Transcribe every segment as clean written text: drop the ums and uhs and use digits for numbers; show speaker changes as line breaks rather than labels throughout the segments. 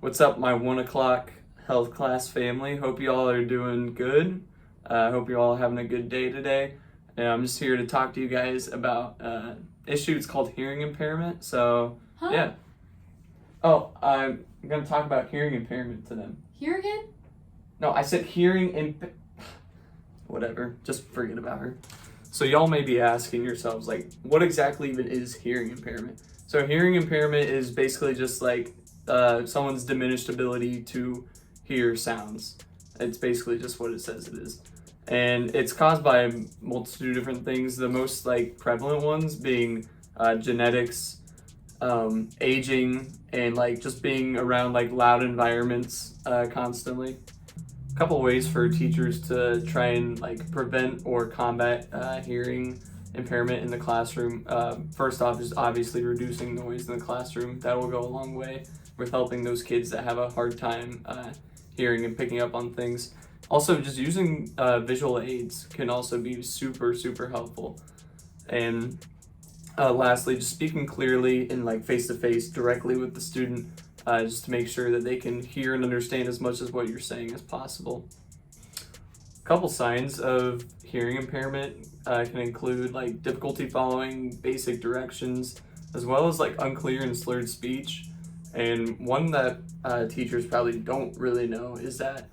What's up, my 1 o'clock health class family? Hope you all are doing good. Hope you're all having a good day today. And I'm just here to talk to you guys about an issue. It's called hearing impairment. Yeah. Oh, I'm going to talk about hearing impairment to them.
Here again?
No, I said whatever, just forget about her. So y'all may be asking yourselves, like, what exactly even is hearing impairment? So hearing impairment is basically just like someone's diminished ability to hear sounds. It's basically just what it says it is. And it's caused by a multitude of different things, the most like prevalent ones being genetics, aging, and like just being around like loud environments constantly. A couple ways for teachers to try and like prevent or combat hearing impairment in the classroom. First off is obviously reducing noise in the classroom. That will go a long way with helping those kids that have a hard time hearing and picking up on things. Also, just using visual aids can also be super helpful. And lastly, just speaking clearly and like face-to-face directly with the student, just to make sure that they can hear and understand as much as what you're saying as possible. A couple signs of hearing impairment can include like difficulty following basic directions, as well as like unclear and slurred speech. And one that teachers probably don't really know is that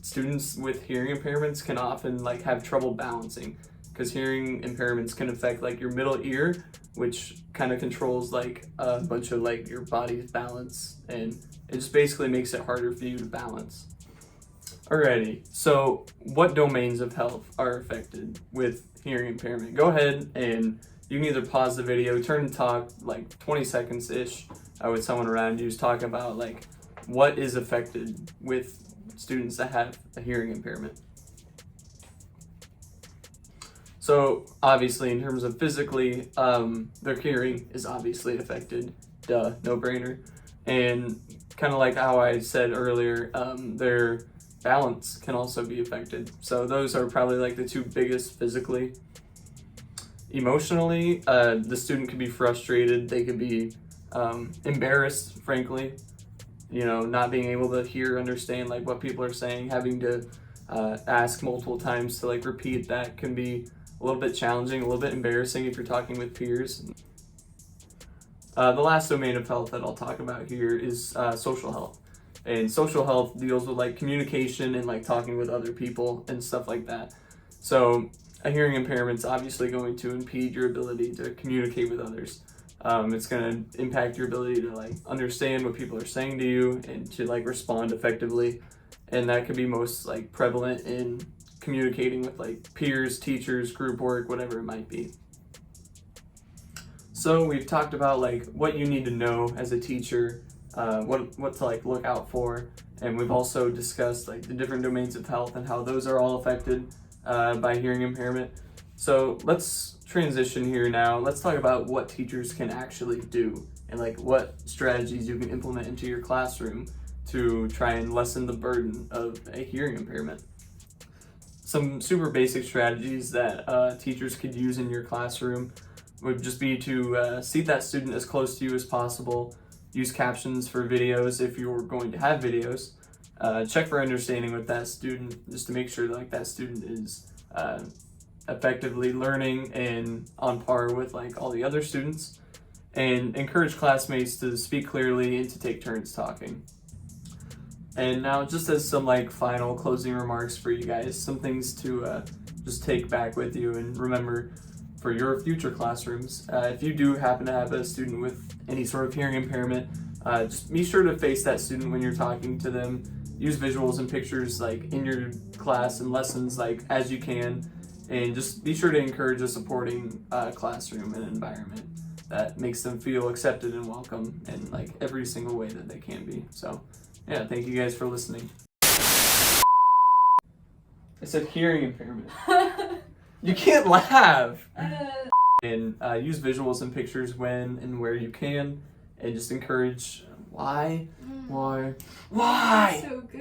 students with hearing impairments can often like have trouble balancing, because hearing impairments can affect like your middle ear, which kind of controls like a bunch of like your body's balance, and it just basically makes it harder for you to balance. Alrighty, so what domains of health are affected with hearing impairment? Go ahead and you can either pause the video, turn and talk like 20 seconds-ish with someone around you, just talking about like what is affected with students that have a hearing impairment. So obviously in terms of physically, their hearing is obviously affected, duh, no brainer. And kind of like how I said earlier, their balance can also be affected. So those are probably like the two biggest physically. Emotionally, the student could be frustrated, they could be embarrassed, frankly, not being able to hear, understand like what people are saying, having to ask multiple times to like repeat that can be a little bit challenging, a little bit embarrassing if you're talking with peers. The last domain of health that I'll talk about here is social health. And social health deals with like communication and like talking with other people and stuff like that. So a hearing impairment is obviously going to impede your ability to communicate with others. It's going to impact your ability to like understand what people are saying to you and to like respond effectively. And that could be most like prevalent in communicating with like peers, teachers, group work, whatever it might be. So we've talked about like what you need to know as a teacher, what to like look out for, and we've also discussed like the different domains of health and how those are all affected by hearing impairment. So let's transition here now. Let's talk about what teachers can actually do and like what strategies you can implement into your classroom to try and lessen the burden of a hearing impairment. Some super basic strategies that teachers could use in your classroom would just be to seat that student as close to you as possible, use captions for videos if you're going to have videos, check for understanding with that student just to make sure like that student is effectively learning and on par with like all the other students, and encourage classmates to speak clearly and to take turns talking. And now, just as some like final closing remarks for you guys, some things to just take back with you and remember for your future classrooms. If you do happen to have a student with any sort of hearing impairment, just be sure to face that student when you're talking to them. Use visuals and pictures like in your class and lessons like as you can, and just be sure to encourage a supporting classroom and environment that makes them feel accepted and welcome in like every single way that they can be. So yeah, thank you guys for listening. I said hearing impairment. You can't laugh. And use visuals and pictures when and where you can, and just encourage why?
So good.